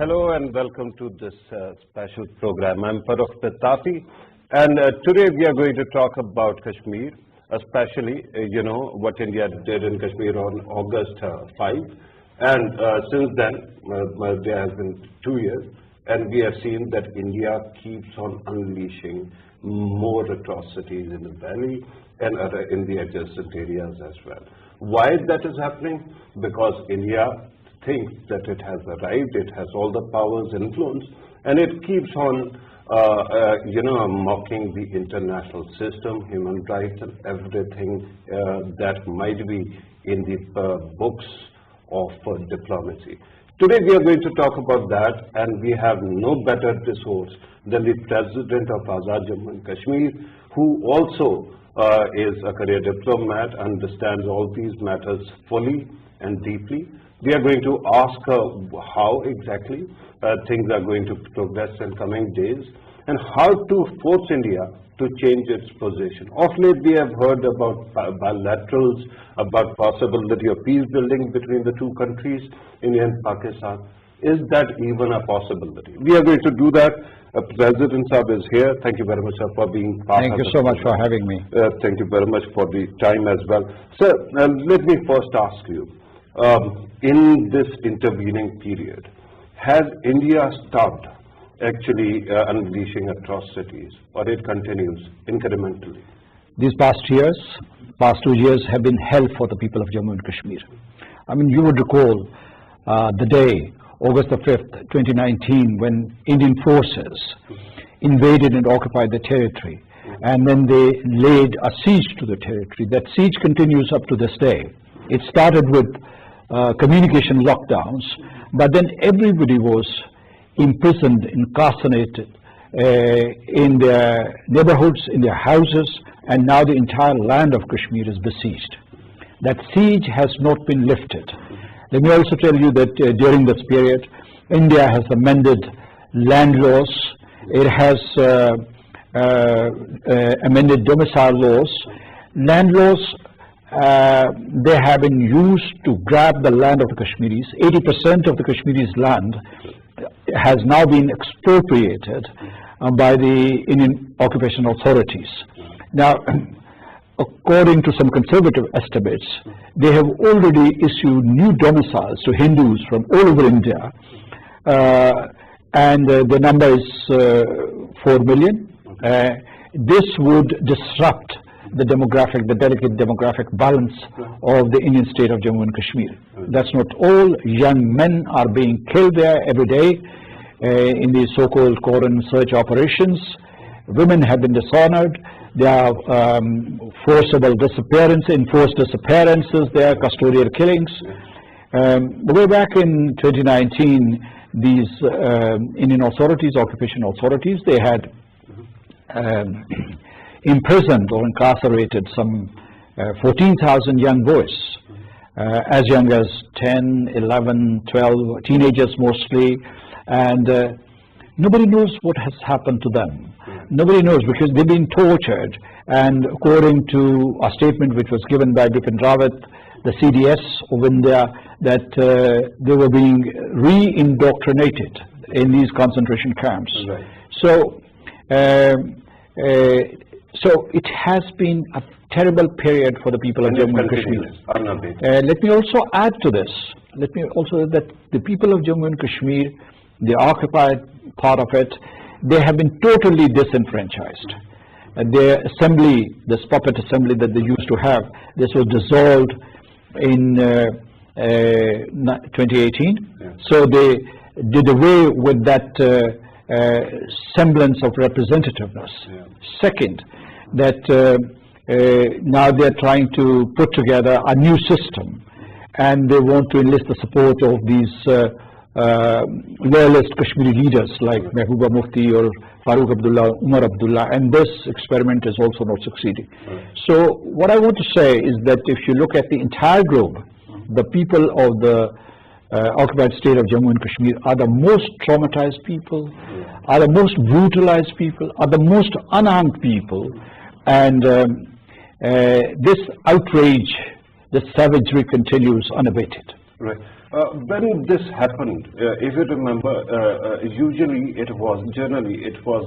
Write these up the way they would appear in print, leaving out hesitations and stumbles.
Hello and welcome to this special program. I'm Farrukh Pitafi, and today we are going to talk about Kashmir, especially what India did in Kashmir on August 5, and since then there has been 2 years, and we have seen that India keeps on unleashing more atrocities in the valley and in the adjacent areas as well. Why that is happening? Because India thinks that it has arrived, it has all the powers, influence, and it keeps on, mocking the international system, human rights, and everything that might be in the books of diplomacy. Today we are going to talk about that, and we have no better resource than the President of Azad Jammu and Kashmir, who also is a career diplomat, understands all these matters fully and deeply. We are going to ask her how exactly things are going to progress in coming days and how to force India to change its position. Of late we have heard about bilaterals, about possibility of peace building between the two countries, India and Pakistan. Is that even a possibility? We are going to do that. President Saab is here. Thank you very much, sir, for being part of Thank you so much for having me. Thank you very much for the time as well. Sir, let me first ask you, in this intervening period, has India stopped actually unleashing atrocities, or it continues incrementally? These past 2 years have been hell for the people of Jammu and Kashmir. I mean, you would recall the day, August the 5th, 2019, when Indian forces invaded and occupied the territory, and then they laid a siege to the territory. That siege continues up to this day. It started with communication lockdowns, but then everybody was imprisoned, incarcerated in their neighborhoods, in their houses, and now the entire land of Kashmir is besieged. That siege has not been lifted. Let me also tell you that during this period, India has amended land laws. It has amended domicile laws. Land laws, they have been used to grab the land of the Kashmiris. 80% of the Kashmiris' land has now been expropriated by the Indian occupation authorities. Now, according to some conservative estimates, they have already issued new domiciles to Hindus from all over India, and the number is 4 million. This would disrupt the delicate demographic balance of the Indian state of Jammu and Kashmir. That's not all. Young men are being killed there every day in the so-called cordon search operations. Women have been dishonored. There are enforced disappearances, there are custodial killings. Way back in 2019, these Indian authorities, occupation authorities, they had imprisoned or incarcerated some 14,000 young boys, as young as 10, 11, 12, teenagers mostly, and nobody knows what has happened to them. Nobody knows, because they've been tortured, and according to a statement which was given by Bipin Rawat, the CDS of India, that they were being re-indoctrinated in these concentration camps. Right. So it has been a terrible period for the people of Jammu and Kashmir. Let me also add to this. That the people of Jammu and Kashmir, the occupied part of it, they have been totally disenfranchised. Their assembly, this puppet assembly that they used to have, this was dissolved in 2018. Yeah. So they did away with that semblance of representativeness. Yeah. Second, that now they're trying to put together a new system, and they want to enlist the support of these loyalist Kashmiri leaders like Mehbooba Mufti or Farrukh Abdullah, Umar Abdullah, and this experiment is also not succeeding. So what I want to say is that if you look at the entire globe, the people of the occupied state of Jammu and Kashmir are the most traumatized people, are the most brutalized people, are the most unarmed people, and this outrage, this savagery continues unabated. Right. When this happened, if you remember, generally it was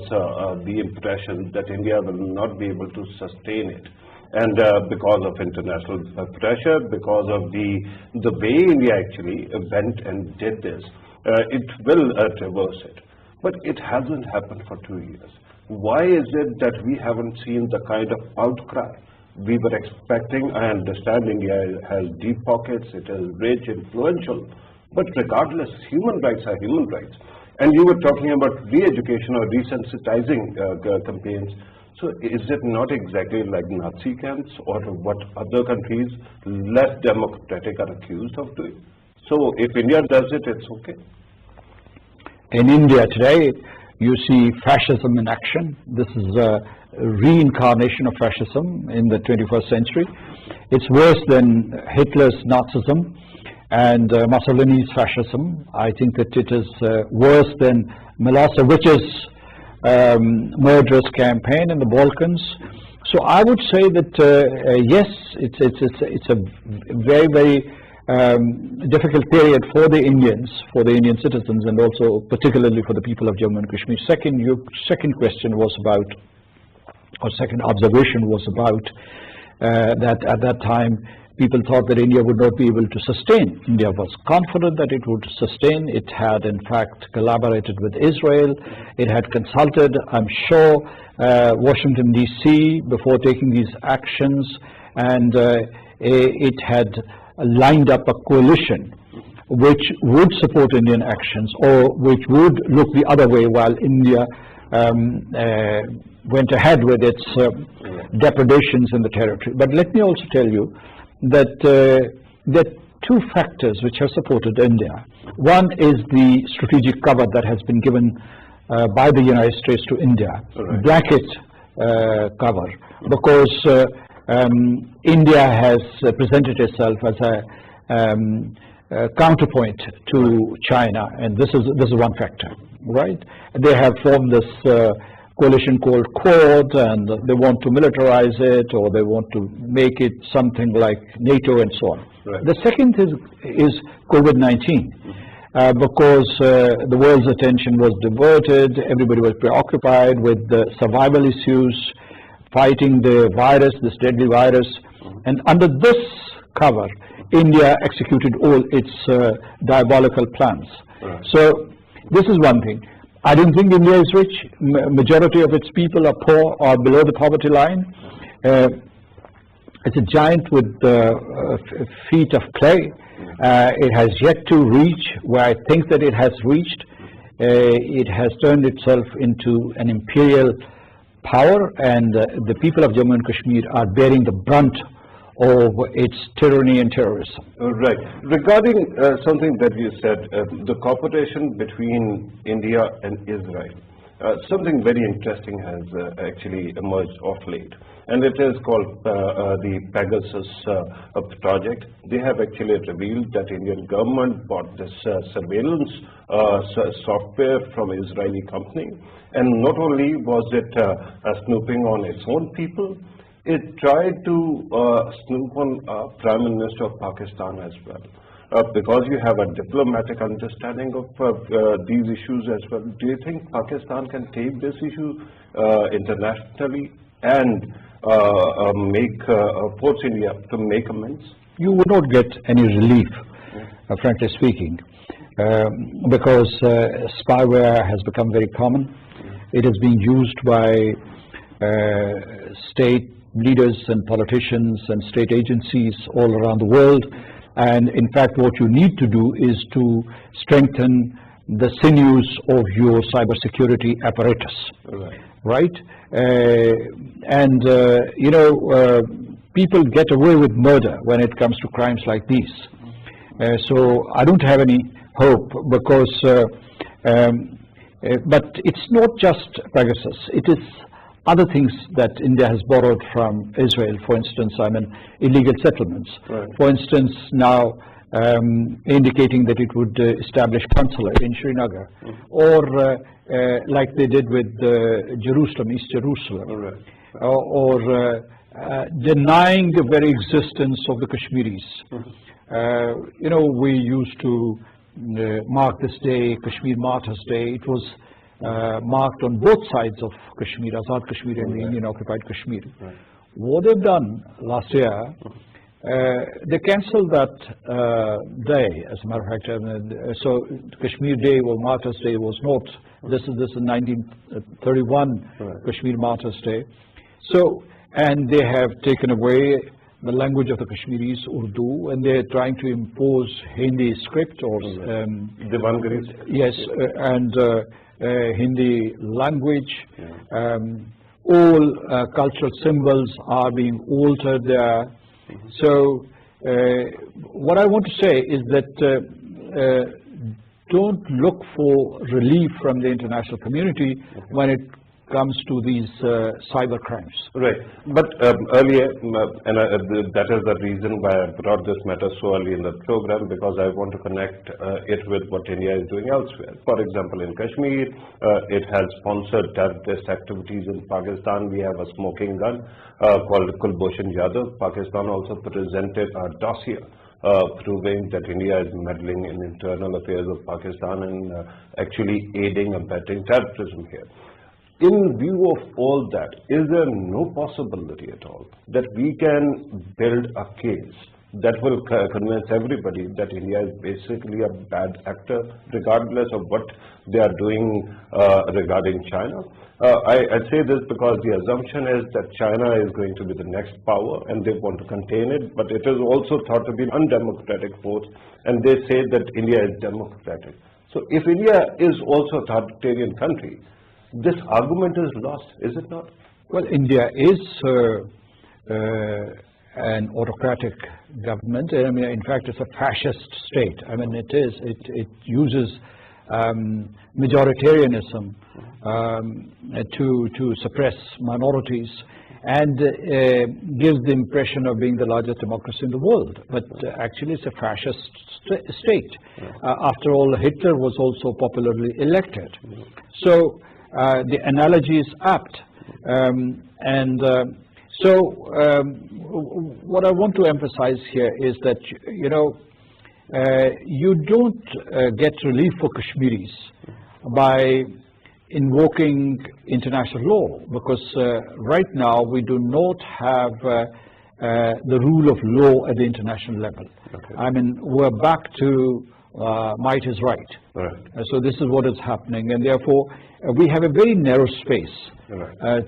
the impression that India will not be able to sustain it. And because of international pressure, because of the way India actually went and did this, it will traverse it. But it hasn't happened for 2 years. Why is it that we haven't seen the kind of outcry we were expecting? I understand India has deep pockets, it is rich, influential, but regardless, human rights are human rights. And you were talking about re-education or resensitizing campaigns. So is it not exactly like Nazi camps or what other countries less democratic are accused of doing? So if India does it, it's okay. In India today, you see fascism in action. This is a reincarnation of fascism in the 21st century. It's worse than Hitler's Nazism and Mussolini's fascism. I think that it is worse than Milosevic's murderous campaign in the Balkans. So I would say that yes, it's a very, very difficult period for the Indians, for the Indian citizens, and also particularly for the people of Jammu and Kashmir. Your second question was about, or second observation was about that at that time people thought that India would not be able to sustain. India was confident that it would sustain. It had in fact collaborated with Israel. It had consulted, I'm sure, Washington DC before taking these actions, and it had lined up a coalition which would support Indian actions or which would look the other way while India went ahead with its depredations in the territory. But let me also tell you that there are two factors which have supported India. One is the strategic cover that has been given by the United States to India, blanket cover, because India has presented itself as a counterpoint to China, and this is one factor, right? They have formed this coalition called Quad, and they want to militarize it, or they want to make it something like NATO and so on. Right. The second is COVID-19, because the world's attention was diverted, everybody was preoccupied with the survival issues, fighting the virus, this deadly virus, and under this cover, India executed all its diabolical plans. Right. So this is one thing. I don't think India is rich. Majority of its people are poor or below the poverty line. It's a giant with feet of clay. It has yet to reach where I think that it has reached. It has turned itself into an imperial power, and the people of Jammu and Kashmir are bearing the brunt of its tyranny and terrorism. Right. Regarding something that you said, the cooperation between India and Israel, something very interesting has actually emerged of late, and it is called the Pegasus project. They have actually revealed that Indian government bought this surveillance software from Israeli company, and not only was it snooping on its own people, it tried to snoop on Prime Minister of Pakistan as well. Because you have a diplomatic understanding of these issues as well, do you think Pakistan can take this issue internationally and force India to make amends? You would not get any relief, frankly speaking, because spyware has become very common. It is being used by state leaders and politicians and state agencies all around the world. And in fact, what you need to do is to strengthen the sinews of your cybersecurity apparatus, right? People get away with murder when it comes to crimes like these. So I don't have any hope, because, but it's not just Pegasus. It is other things that India has borrowed from Israel, for instance, illegal settlements. Right. For instance, now indicating that it would establish consulate in Srinagar, or like they did with Jerusalem, East Jerusalem, or denying the very existence of the Kashmiris. You know, we used to mark this day, Kashmir Martyrs Day. It was marked on both sides of Kashmir, Azad Kashmir and the Indian occupied Kashmir. What they've done last year, they cancelled that day, as a matter of fact. So Kashmir Day or Martyrs Day was not, this is 1931 Kashmir Martyrs Day. So, and they have taken away the language of the Kashmiris, Urdu, and they're trying to impose Hindi script or yes, and Hindi language. All cultural symbols are being altered there. So what I want to say is that don't look for relief from the international community when it comes to these cyber crimes. Right. But earlier, and that is the reason why I brought this matter so early in the program, because I want to connect it with what India is doing elsewhere. For example, in Kashmir, it has sponsored terrorist activities in Pakistan. We have a smoking gun called Kulbhushan Yadav. Pakistan also presented a dossier proving that India is meddling in internal affairs of Pakistan and actually aiding and abetting terrorism here. In view of all that, is there no possibility at all that we can build a case that will convince everybody that India is basically a bad actor, regardless of what they are doing regarding China? I say this because the assumption is that China is going to be the next power and they want to contain it, but it is also thought to be an undemocratic force, and they say that India is democratic. So if India is also a authoritarian country, this argument is lost, is it not? Well, India is an autocratic government. I mean, in fact, it's a fascist state. I mean, it uses majoritarianism to suppress minorities and gives the impression of being the largest democracy in the world. But actually, it's a fascist state. After all, Hitler was also popularly elected. So the analogy is apt. What I want to emphasize here is that, you know, you don't get relief for Kashmiris by invoking international law, because right now we do not have the rule of law at the international level. I mean, we're back to might is right. So this is what is happening, and therefore we have a very narrow space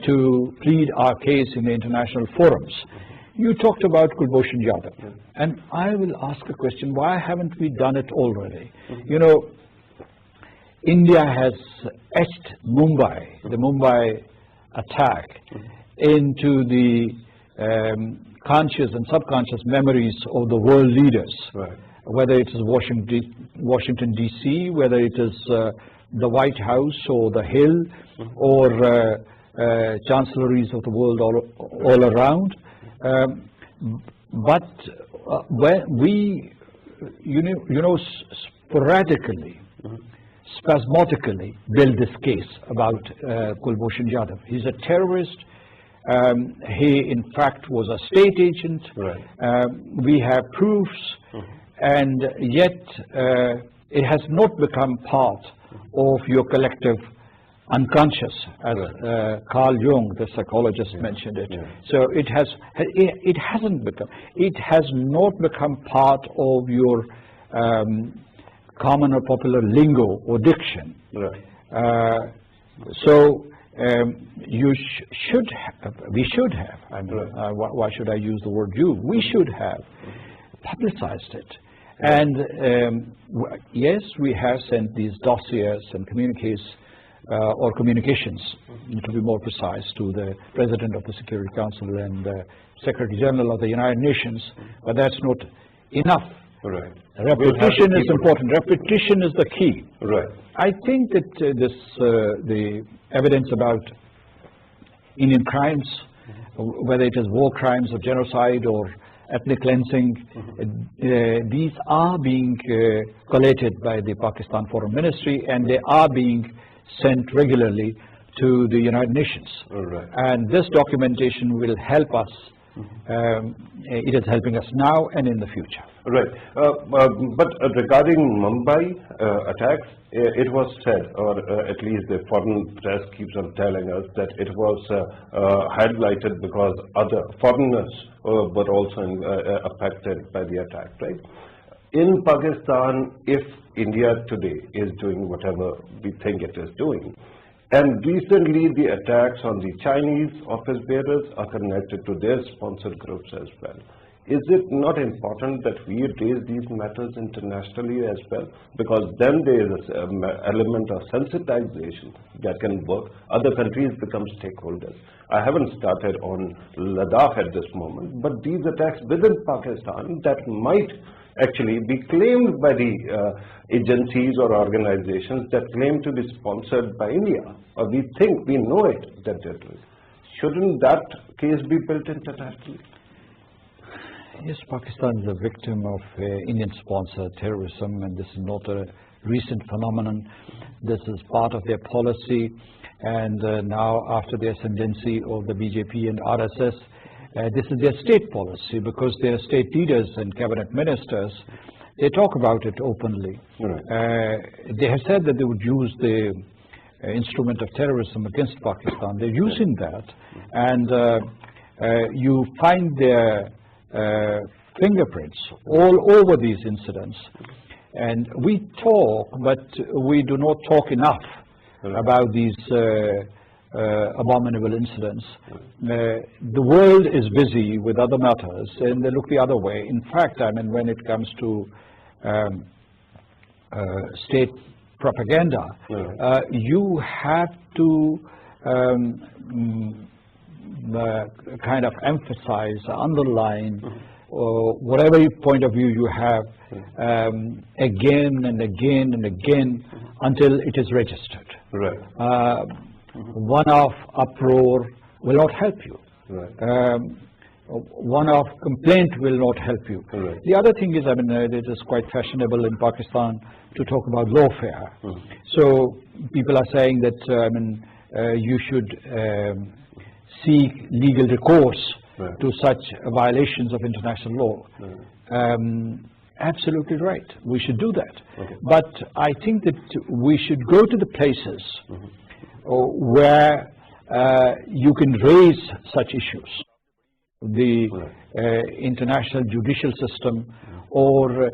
to plead our case in the international forums. You talked about Kulbhushan Yadav, and I will ask a question: why haven't we done it already? You know, India has etched Mumbai, the Mumbai attack, into the conscious and subconscious memories of the world leaders. Whether it is Washington D.C., whether it is the White House or the Hill, or chancelleries of the world all around. But where we, sporadically, spasmodically build this case about Kulbhushan Yadav. He's a terrorist. He, in fact, was a state agent. We have proofs. And yet it has not become part of your collective unconscious, as Carl Jung, the psychologist, mentioned it. So it has not become part of your common or popular lingo or diction. So you should have, we should have, I mean, why should I use the word you? We should have publicized it. And yes, we have sent these dossiers and communiques or communications, to be more precise, to the President of the Security Council and Secretary General of the United Nations, but that's not enough. Repetition is important. Repetition is the key. I think that the evidence about Indian crimes, whether it is war crimes or genocide or ethnic cleansing, these are being collated by the Pakistan Foreign Ministry, and they are being sent regularly to the United Nations. Right. And this documentation will help us. It is helping us now and in the future. Right. But regarding Mumbai attacks, it was said, or at least the foreign press keeps on telling us, that it was highlighted because other foreigners were also affected by the attack, right? In Pakistan, if India today is doing whatever we think it is doing, and recently the attacks on the Chinese office bearers are connected to their sponsored groups as well. Is it not important that we raise these matters internationally as well? Because then there is an element of sensitization that can work. Other countries become stakeholders. I haven't started on Ladakh at this moment, but these attacks within Pakistan that might actually be claimed by the agencies or organizations that claim to be sponsored by India, or we think, we know it, that they're doing. Shouldn't that case be built internationally? Yes, Pakistan is a victim of Indian-sponsored terrorism, and this is not a recent phenomenon. This is part of their policy, and now after the ascendancy of the BJP and RSS, this is their state policy, because their state leaders and cabinet ministers, they talk about it openly. Right. They have said that they would use the instrument of terrorism against Pakistan. They're using that, and you find their fingerprints all over these incidents. And we talk, but we do not talk enough about these abominable incidents. The world is busy with other matters, and they look the other way. In fact, I mean, when it comes to state propaganda, you have to kind of emphasize, underline, whatever point of view you have, again and again and again, until it is registered. Right. One-off uproar will not help you. Right. One-off complaint will not help you. Right. The other thing is, I mean, it is quite fashionable in Pakistan to talk about lawfare. So people are saying that, I mean, you should seek legal recourse to such violations of international law. Absolutely right. We should do that. Okay. But I think that we should go to the places where you can raise such issues. The international judicial system, or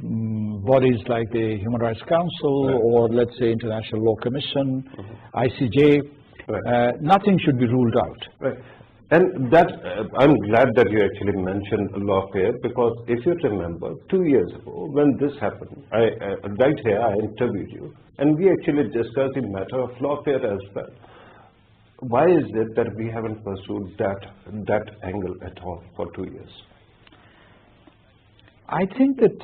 bodies like the Human Rights Council, or let's say International Law Commission, ICJ. Nothing should be ruled out. Right. And that, I'm glad that you actually mentioned lawfare, because if you remember, 2 years ago, when this happened, right here I interviewed you, and we actually discussed the matter of lawfare as well. Why is it that we haven't pursued that angle at all for 2 years? I think that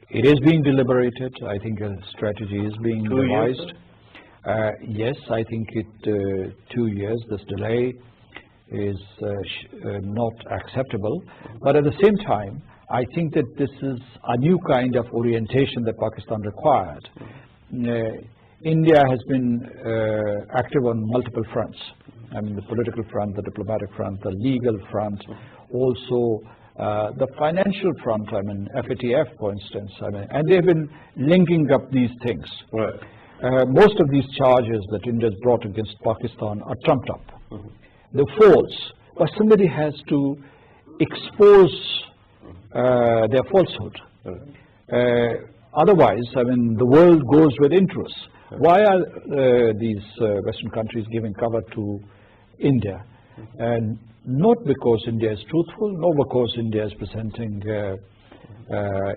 it is being deliberated. I think a strategy is being devised. Yes, I think 2 years, this delay is not acceptable. But at the same time, I think that this is a new kind of orientation that Pakistan required. India has been active on multiple fronts. I mean, the political front, the diplomatic front, the legal front, also the financial front, I mean, FATF, for instance. I mean, and they've been linking up these things. Right. Most of these charges that India has brought against Pakistan are trumped up. They're false, but somebody has to expose their falsehood. Otherwise, I mean, the world goes with interest. Why are these Western countries giving cover to India? And not because India is truthful, nor because India is presenting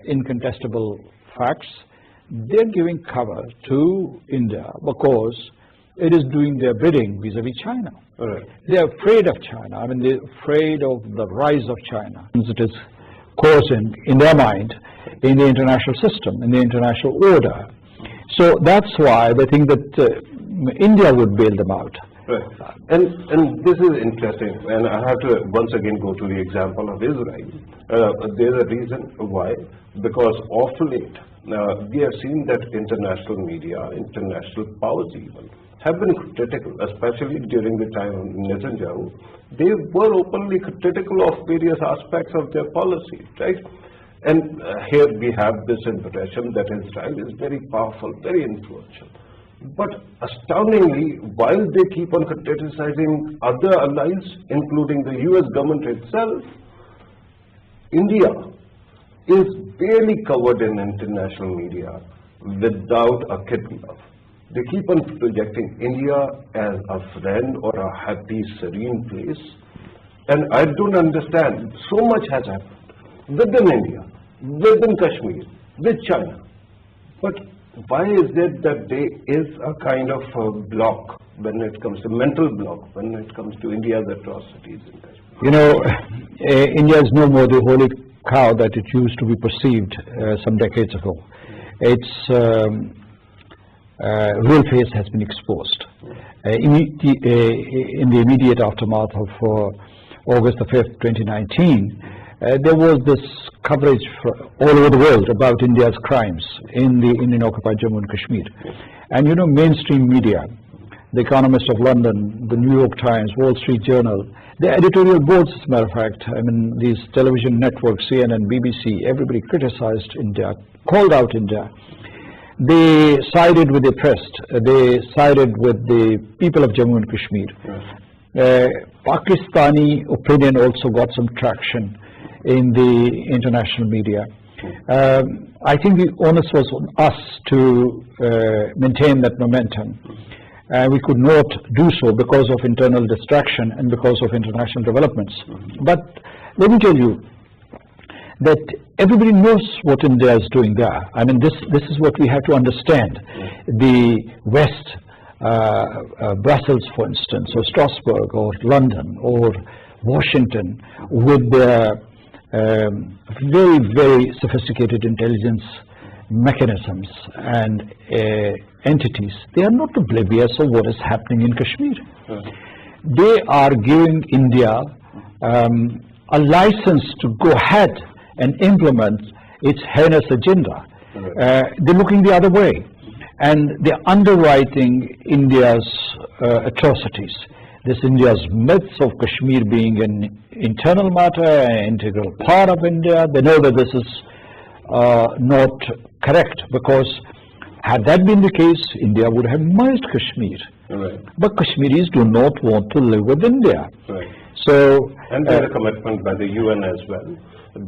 incontestable facts. They're giving cover to India because it is doing their bidding vis-a-vis China. Right. They're afraid of China. I mean, they're afraid of the rise of China. It is causing, in their mind, in the international system, in the international order. So that's why they think that India would bail them out. Right. And this is interesting, and I have to once again go to the example of Israel. There's a reason why, because of late, we have seen that international media, international powers even, have been critical, especially during the time of Netanyahu. They were openly critical of various aspects of their policy, right? And here we have this impression that Israel is very powerful, very influential. But astoundingly, while they keep on criticizing other allies, including the US government itself, India is barely covered in international media without a kid glove. They keep on projecting India as a friend or a happy, serene place. And I don't understand, so much has happened within India, within Kashmir, with China. But why is it that there is a kind of a block when it comes to mental block, when it comes to India's atrocities in Kashmir? You know, India is no more the holy cow that it used to be perceived some decades ago. Its real face has been exposed. In the immediate aftermath of August the 5th, 2019, there was this coverage all over the world about India's crimes in the Indian-occupied Jammu and Kashmir. And you know, mainstream media, The Economist of London, the New York Times, Wall Street Journal, the editorial boards, as a matter of fact, I mean, these television networks, CNN, BBC, everybody criticized India, called out India. They sided with the oppressed. They sided with the people of Jammu and Kashmir. Pakistani opinion also got some traction in the international media. I think the onus was on us to maintain that momentum. We could not do so because of internal distraction and because of international developments. But let me tell you that everybody knows what India is doing there. I mean, this is what we have to understand. The West, Brussels, for instance, or Strasbourg, or London, or Washington, with their very, very sophisticated intelligence mechanisms and entities, they are not oblivious of what is happening in Kashmir. They are giving India a license to go ahead and implement its heinous agenda. They're looking the other way, and they're underwriting India's atrocities. This India's myths of Kashmir being an internal matter, an integral part of India. They know that this is not correct, because had that been the case, India would have merged Kashmir. Right. But Kashmiris do not want to live with India. Right. So, and there's a commitment by the UN as well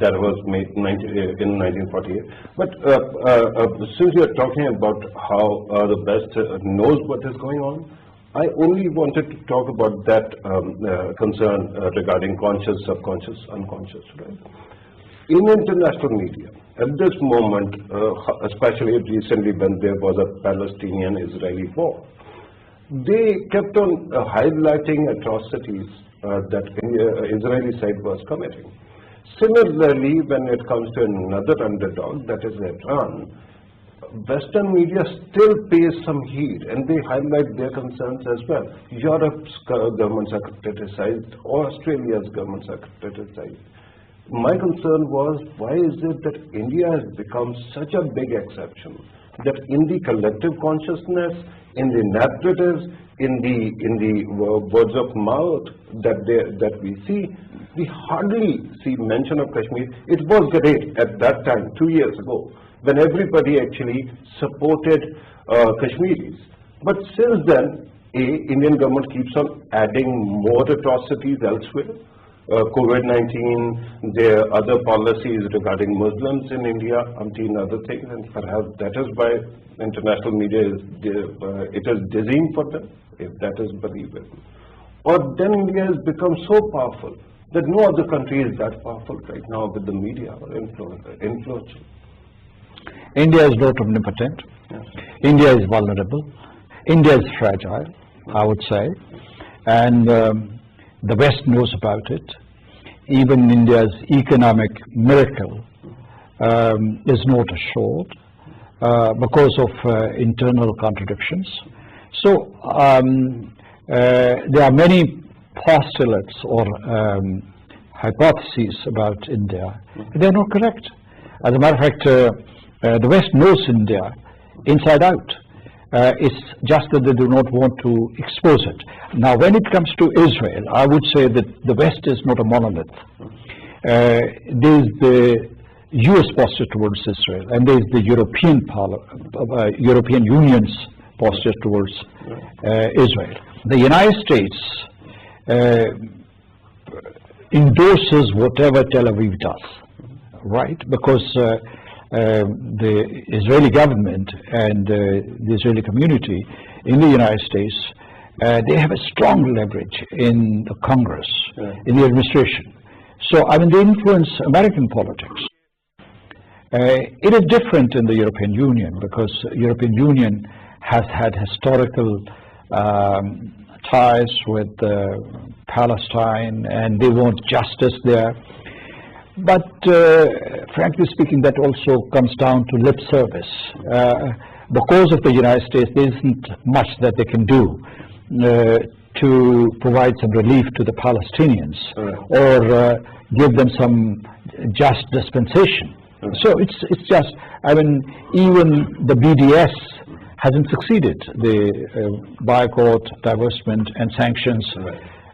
that was made in 1948. But since we are talking about how the West knows what is going on, I only wanted to talk about that concern regarding conscious, subconscious, unconscious. Right? In international media, at this moment, especially recently when there was a Palestinian-Israeli war, they kept on highlighting atrocities that Israeli side was committing. Similarly, when it comes to another underdog, that is Iran, Western media still pays some heed, and they highlight their concerns as well. Europe's governments are criticized, Australia's governments are criticized. My concern was, why is it that India has become such a big exception, that in the collective consciousness, in the narratives, in the words of mouth that we see, we hardly see mention of Kashmir. It was great at that time, 2 years ago, when everybody actually supported Kashmiris. But since then, Indian government keeps on adding more atrocities elsewhere. COVID-19, there are other policies regarding Muslims in India, umpteen other things, and perhaps that is why international media it is dizzying for them, if that is believable. Or then India has become so powerful that no other country is that powerful right now with the media or influential. India is not omnipotent. Yes. India is vulnerable. India is fragile, I would say. And the West knows about it. Even India's economic miracle is not assured because of internal contradictions. So there are many postulates or hypotheses about India. They are not correct. As a matter of fact, The West knows India inside out. It's just that they do not want to expose it. Now, when it comes to Israel, I would say that the West is not a monolith. There's the US posture towards Israel, and there's the European Union's posture towards Israel. The United States endorses whatever Tel Aviv does, right? Because the Israeli government and the Israeli community in the United States, they have a strong leverage in the Congress, in the administration. So, I mean, they influence American politics. It is different in the European Union because European Union has had historical ties with Palestine, and they want justice there. But frankly speaking, that also comes down to lip service. Because of the United States, there isn't much that they can do to provide some relief to the Palestinians or give them some just dispensation. So it's just, I mean, even the BDS hasn't succeeded. The boycott, divestment, and sanctions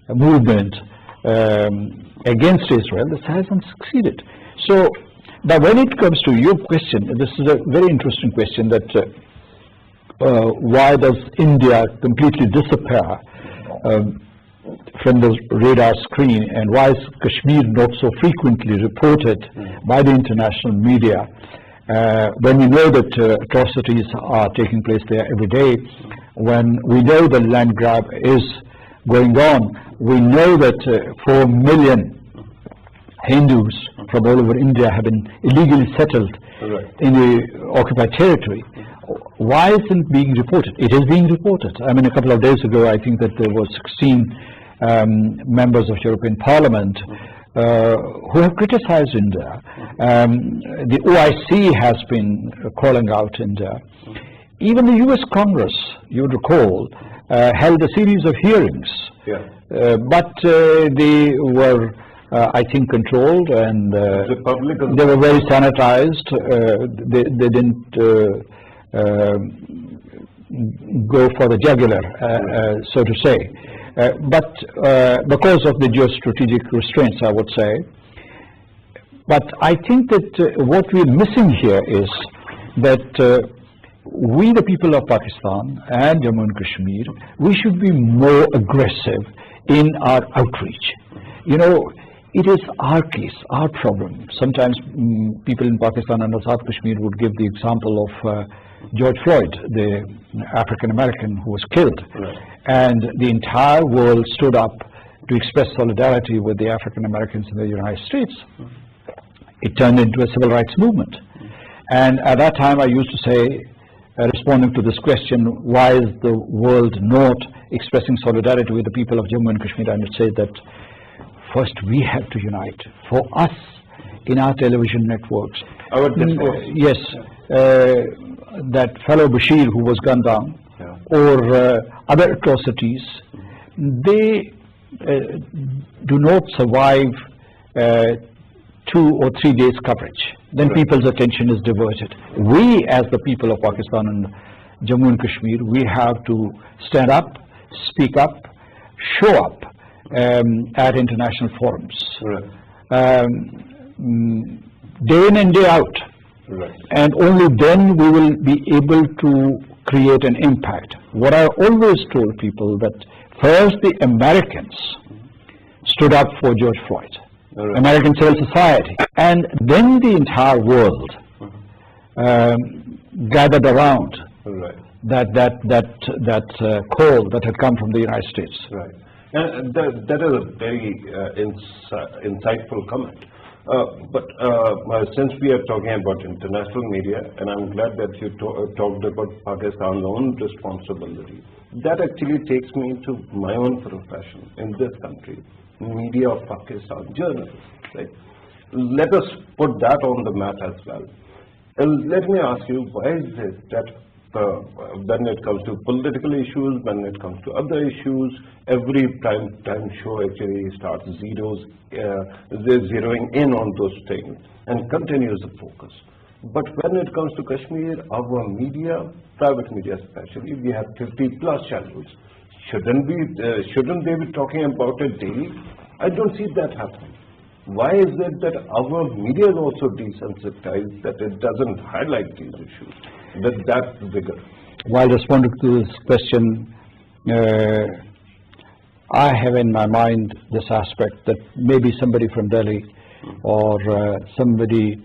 movement against Israel, this hasn't succeeded. So, but when it comes to your question, this is a very interesting question that why does India completely disappear from the radar screen, and why is Kashmir not so frequently reported by the international media when we know that atrocities are taking place there every day, when we know the land grab is going on, we know that 4 million Hindus from all over India have been illegally settled in the occupied territory. Why isn't it being reported? It is being reported. I mean, a couple of days ago, I think that there were 16 members of European Parliament who have criticized India. The OIC has been calling out India. Even the US Congress, you would recall, held a series of hearings, but they were, I think, controlled, and they were very sanitized. They didn't go for the jugular, so to say. But because of the geostrategic restraints, I would say. But I think that what we're missing here is that we, the people of Pakistan and Jammu and Kashmir, we should be more aggressive in our outreach. You know, it is our case, our problem. Sometimes people in Pakistan and South Kashmir would give the example of George Floyd, the African American who was killed. And the entire world stood up to express solidarity with the African Americans in the United States. It turned into a civil rights movement. And at that time I used to say, responding to this question, why is the world not expressing solidarity with the people of Jammu and Kashmir, I would say that first we have to unite. For us, in our television networks, yes, that fellow Bashir who was gunned down, or other atrocities, they do not survive 2 or 3 days coverage. Then people's attention is diverted. We, as the people of Pakistan and Jammu and Kashmir, we have to stand up, speak up, show up at international forums, day in and day out. And only then we will be able to create an impact. What I always told people that first the Americans stood up for George Floyd, American civil society, and then the entire world gathered around that call that had come from the United States. And that is a very insightful comment. But since we are talking about international media, and I'm glad that you talked about Pakistan's own responsibility, that actually takes me to my own profession in this country, media of Pakistan, journalists. Right? Let us put that on the map as well. Let me ask you, why is it that when it comes to political issues, when it comes to other issues, every prime time show actually starts zeroing in on those things and continues the focus. But when it comes to Kashmir, our media, private media especially, we have 50 plus channels. Shouldn't they be talking about it daily? I don't see that happening. Why is it that our media is also desensitized, that it doesn't highlight these issues with that vigor? While responding to this question, I have in my mind this aspect that maybe somebody from Delhi or somebody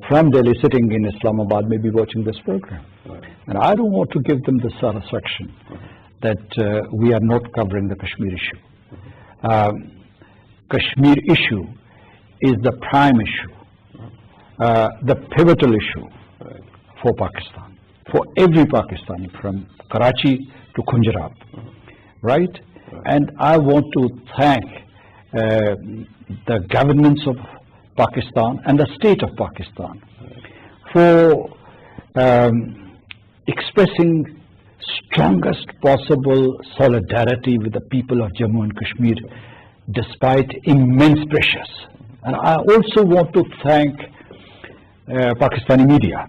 from Delhi sitting in Islamabad may be watching this program. Right. And I don't want to give them the satisfaction that we are not covering the Kashmir issue. Kashmir issue is the prime issue, the pivotal issue for Pakistan, for every Pakistani from Karachi to Kunjarab, right? And I want to thank the governments of Pakistan and the state of Pakistan for expressing strongest possible solidarity with the people of Jammu and Kashmir despite immense pressures. And I also want to thank Pakistani media.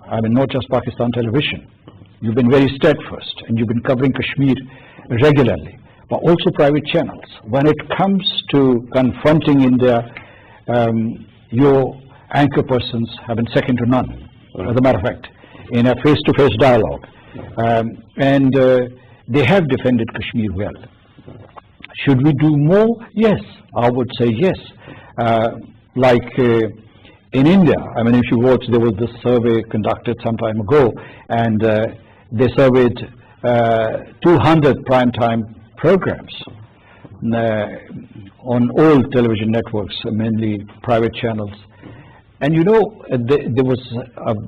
I mean, not just Pakistan television. You've been very steadfast and you've been covering Kashmir regularly, but also private channels. When it comes to confronting India, your anchor persons have been second to none, as a matter of fact, in a face-to-face dialogue. And they have defended Kashmir well. Should we do more? Yes, I would say yes. Like in India, I mean, if you watch, there was this survey conducted some time ago, and they surveyed 200 primetime programs on all television networks, mainly private channels. And you know, there was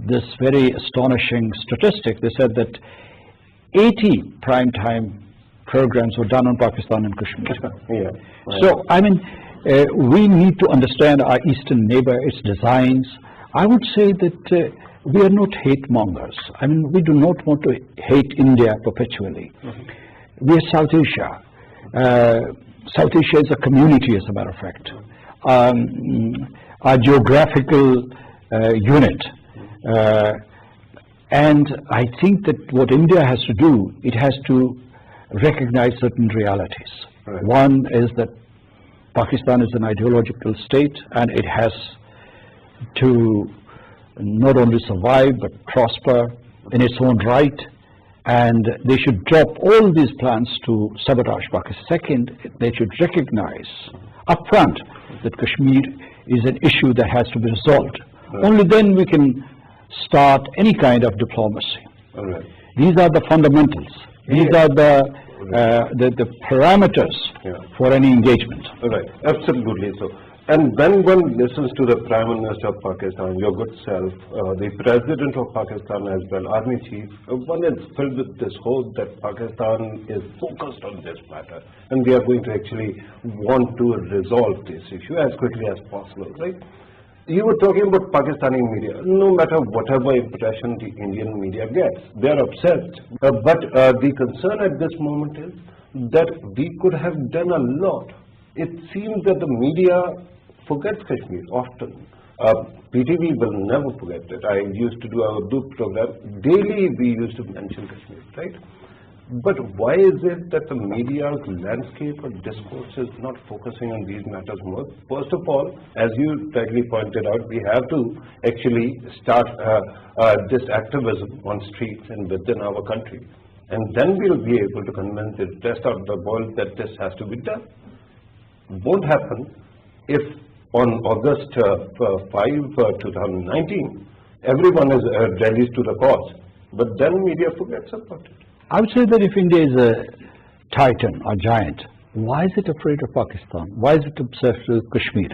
this very astonishing statistic. They said that 80 primetime programs were done on Pakistan and Kashmir. Yeah, right. So, I mean, we need to understand our eastern neighbor, its designs. I would say that we are not hate mongers. I mean, we do not want to hate India perpetually. We are South Asia. South Asia is a community, as a matter of fact. Our geographical unit. And I think that what India has to do, it has to recognize certain realities. Right. One is that Pakistan is an ideological state, and it has to not only survive but prosper in its own right, and they should drop all these plans to sabotage Pakistan. Second, they should recognize upfront that Kashmir is an issue that has to be resolved. Right. Only then we can start any kind of diplomacy. All right. These are the fundamentals. These are the parameters for any engagement. Right, absolutely so. And when one listens to the Prime Minister of Pakistan, your good self, the President of Pakistan as well, Army Chief, one is filled with this hope that Pakistan is focused on this matter and we are going to actually want to resolve this issue as quickly as possible, right? You were talking about Pakistani media. No matter whatever impression the Indian media gets, they are obsessed. But the concern at this moment is that we could have done a lot. It seems that the media forgets Kashmir often. PTV will never forget it. I used to do our Urdu program. Daily we used to mention Kashmir, right? But why is it that the media's landscape or discourse is not focusing on these matters more? First of all, as you rightly pointed out, we have to actually start this activism on streets and within our country. And then we'll be able to convince the rest of the world that this has to be done. Won't happen if on August 5, 2019, everyone is rallies to the cause. But then media forgets about it. I would say that if India is a titan or giant, why is it afraid of Pakistan? Why is it obsessed with Kashmir?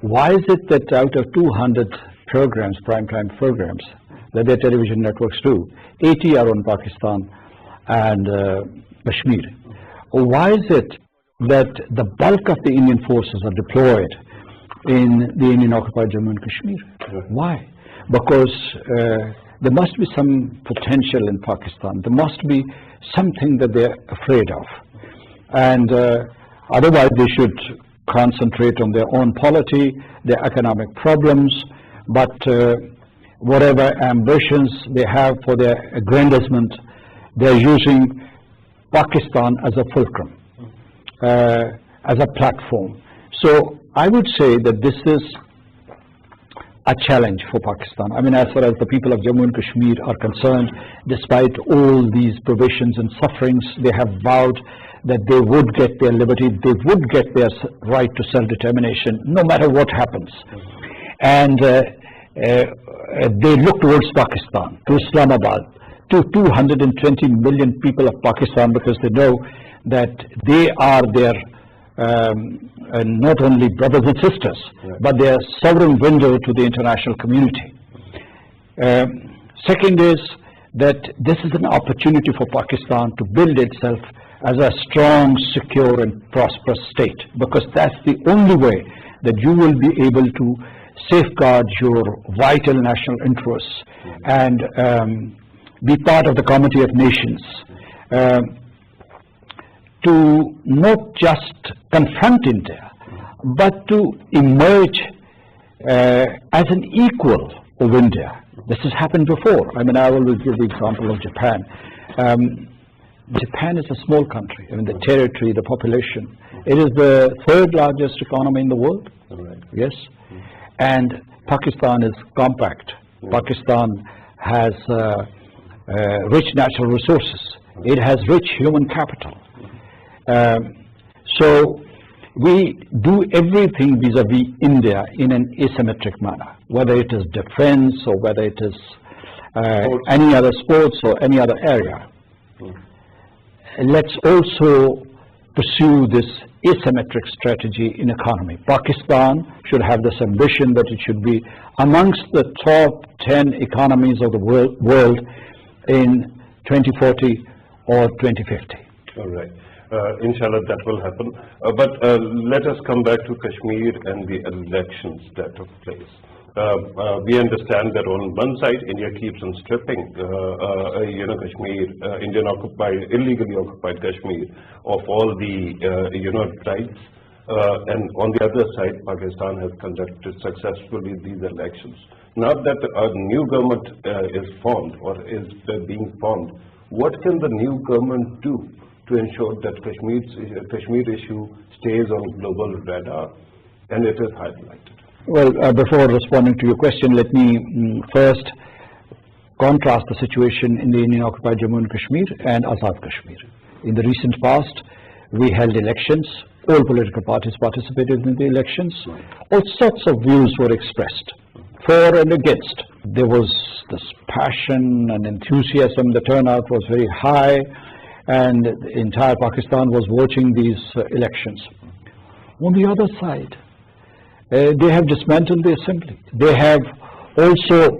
Why is it that out of 200 programs, primetime programs, that their television networks do, 80 are on Pakistan and Kashmir? Why is it that the bulk of the Indian forces are deployed in the Indian-occupied Jammu and Kashmir? Why? Because there must be some potential in Pakistan. There must be something that they're afraid of. And otherwise they should concentrate on their own polity, their economic problems. But whatever ambitions they have for their aggrandizement, they're using Pakistan as a fulcrum, as a platform. So I would say that this is a challenge for Pakistan. I mean, as far as the people of Jammu and Kashmir are concerned, despite all these provisions and sufferings, they have vowed that they would get their liberty, they would get their right to self-determination, no matter what happens. And they look towards Pakistan, to Islamabad, to 220 million people of Pakistan, because they know that they are their not only brothers and sisters, but their sovereign window to the international community. Second is that this is an opportunity for Pakistan to build itself as a strong, secure and prosperous state, because that's the only way that you will be able to safeguard your vital national interests and be part of the community of nations, to not just confront India, but to emerge as an equal of India. This has happened before. I mean, I always give the example of Japan. Japan is a small country. I mean, the territory, the population. It is the third largest economy in the world. Right. Yes. And Pakistan is compact. Pakistan has rich natural resources. It has rich human capital. So we do everything vis-a-vis India in an asymmetric manner, whether it is defense or whether it is any other sports or any other area. Let's also pursue this asymmetric strategy in economy. Pakistan should have this ambition that it should be amongst the top 10 economies of the world in 2040 or 2050. All right. Inshallah, that will happen. But let us come back to Kashmir and the elections that took place. We understand that on one side, India keeps on stripping, Kashmir, illegally occupied Kashmir, of all the, rights. And on the other side, Pakistan has conducted successfully these elections. Now that a new government is formed or is being formed, what can the new government do to ensure that Kashmir issue stays on global radar and it is highlighted? Well, before responding to your question, let me first contrast the situation in the Indian-occupied Jammu and Kashmir and Azad Kashmir. In the recent past, we held elections. All political parties participated in the elections. All sorts of views were expressed, for and against. There was this passion and enthusiasm. The turnout was very high, and the entire Pakistan was watching these elections. On the other side, they have dismantled the assembly. They have also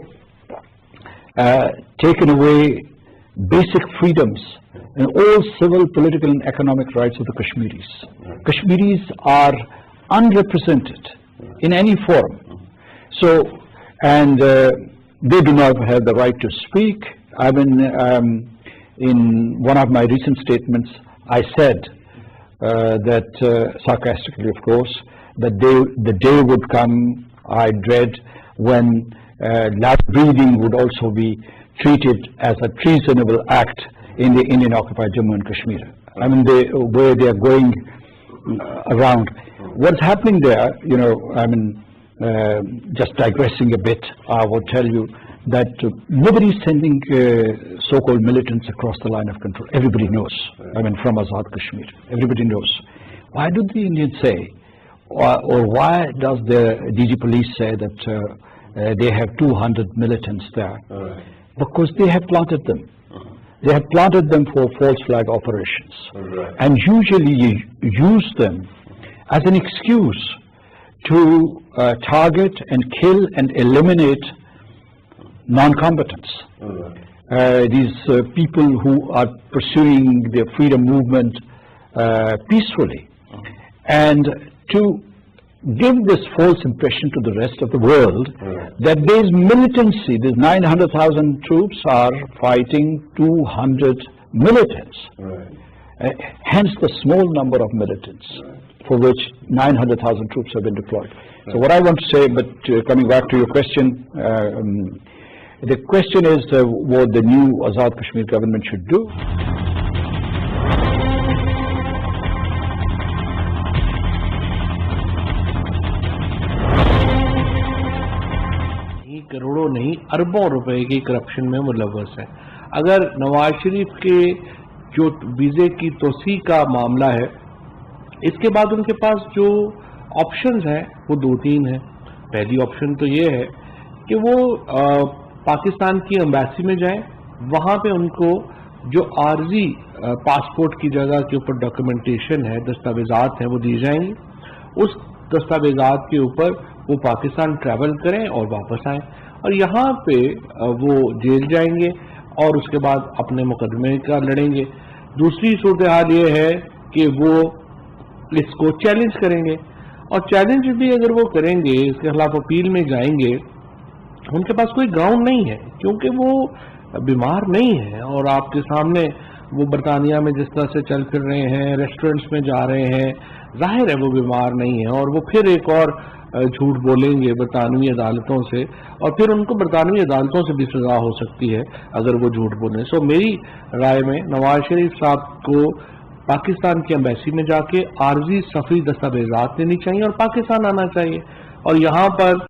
taken away basic freedoms and all civil, political and economic rights of the Kashmiris. Kashmiris are unrepresented in any forum. So, and they do not have the right to speak. I mean, in one of my recent statements, I said that, sarcastically of course, that the day would come, I dread, when loud breathing would also be treated as a treasonable act in the Indian-occupied Jammu and Kashmir. I mean, where they are going around. What's happening there, just digressing a bit, I will tell you that nobody is sending so-called militants across the line of control. Everybody knows, from Azad Kashmir. Everybody knows. Why do the Indians say, or why does the DG police say that they have 200 militants there? Because they have planted them. They have planted them for false flag operations. And usually you use them as an excuse to target and kill and eliminate non-combatants. These people who are pursuing their freedom movement peacefully. And to give this false impression to the rest of the world that there is militancy, these 900,000 troops are fighting 200 militants. Hence the small number of militants for which 900,000 troops have been deployed. So what I want to say, but coming back to your question, The question is what the new Azad Kashmir government should do. کروڑوں نہیں اربوں روپے کی corruption میں ملوث ہے. اگر نواز شریف کے جو ویزے کی توسیع کا معاملہ ہے، اس کے بعد ان کے پاس جو آپشنز ہیں وہ دو تین ہیں. پہلی آپشن تو یہ ہے کہ وہ پاکستان کی ایمبیسی میں جائیں، وہاں پہ ان کو جو عارضی پاسپورٹ کی جگہ کے اوپر ڈاکومنٹیشن ہے، دستاویزات ہیں، وہ دی جائیں گی. اس دستاویزات کے اوپر وہ پاکستان ٹریول کریں اور واپس آئیں، اور یہاں پہ وہ جیل جائیں گے اور اس کے بعد اپنے مقدمے کا لڑیں گے. دوسری صورتحال یہ ہے کہ وہ اس کو چیلنج کریں گے، اور چیلنج بھی اگر وہ کریں گے، اس کے خلاف اپیل میں جائیں گے، ان کے پاس کوئی گراؤنڈ نہیں ہے کیونکہ وہ بیمار نہیں ہے. اور آپ کے سامنے وہ برطانیہ میں جس طرح سے چل پھر رہے ہیں، ریسٹورنٹس میں جا رہے ہیں، ظاہر ہے وہ بیمار نہیں ہے، اور وہ پھر ایک اور جھوٹ بولیں گے برطانوی عدالتوں سے، اور پھر ان کو برطانوی عدالتوں سے بھی سزا ہو سکتی ہے اگر وہ جھوٹ بولیں. سو میری رائے میں نواز شریف صاحب کو پاکستان کی ایمبیسی میں جا کے عارضی سفری دستاویزات لینی چاہیے اور پاکستان آنا چاہیے، اور یہاں پر